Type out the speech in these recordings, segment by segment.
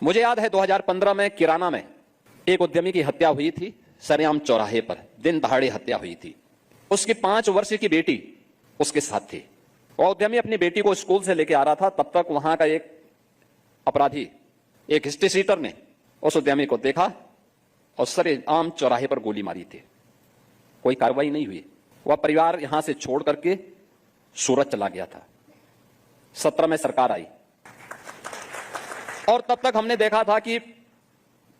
मुझे याद है 2015 में किराना में एक उद्यमी की हत्या हुई थी, सरेआम चौराहे पर दिन दहाड़े हत्या हुई थी। उसकी 5 वर्ष की बेटी उसके साथ थी। वह उद्यमी अपनी बेटी को स्कूल से लेके आ रहा था, तब तक वहां का एक अपराधी, एक हिस्ट्री सीटर ने उस उद्यमी को देखा और सरेआम चौराहे पर गोली मारी थी। कोई कार्रवाई नहीं हुई। वह परिवार यहां से छोड़ करके सूरत चला गया था। 17 में सरकार आई और तब तक हमने देखा था कि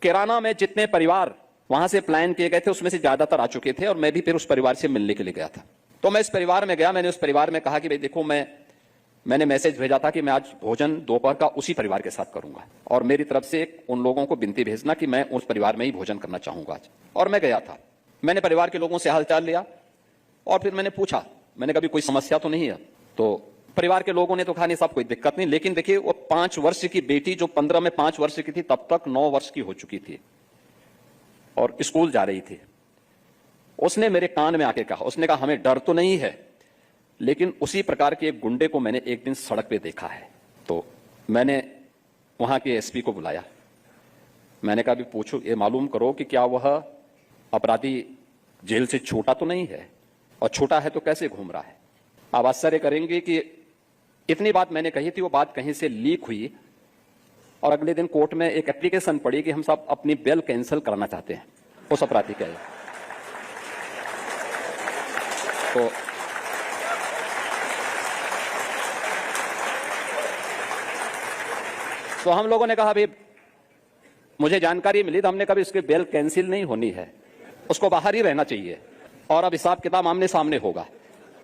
किराना में जितने परिवार वहां से प्लान किए गए थे उसमें से ज्यादातर आ चुके थे और मैं भी फिर उस परिवार से मिलने के लिए गया था। तो मैं इस परिवार में गया, मैंने उस परिवार में कहा कि भाई देखो, मैंने मैसेज भेजा था कि मैं आज भोजन दोपहर का उसी परिवार के साथ करूंगा और मेरी तरफ से उन लोगों को विनती भेजना कि मैं उस परिवार में ही भोजन करना चाहूंगा आज। और मैं गया था, मैंने परिवार के लोगों से हालचाल लिया और फिर मैंने पूछा, मैंने कभी कोई समस्या तो नहीं है? तो परिवार के लोगों ने तो कहा नहीं साहब कोई दिक्कत नहीं, लेकिन देखिए वो 5 वर्ष की बेटी जो 15 में 5 वर्ष की थी तब तक 9 वर्ष की हो चुकी थी और स्कूल जा रही थी। उसने मेरे कान में आके कहा, उसने कहा हमें डर तो नहीं है, लेकिन उसी प्रकार के एक गुंडे को मैंने एक दिन सड़क पे देखा है। तो मैंने वहां के एसपी को बुलाया, मैंने कहा भी पूछो, ये मालूम करो कि क्या वह अपराधी जेल से छोटा तो नहीं है, और छोटा है तो कैसे घूम रहा है। आप आश्चर्य करेंगे कि इतनी बात मैंने कही थी, वो बात कहीं से लीक हुई और अगले दिन कोर्ट में एक एप्लीकेशन पड़ी कि हम सब अपनी बेल कैंसिल कराना चाहते हैं उस अपराधी के। तो हम लोगों ने कहा भाई मुझे जानकारी मिली तो हमने कहा इसकी बेल कैंसिल नहीं होनी है, उसको बाहर ही रहना चाहिए और अब हिसाब किताब आमने सामने होगा।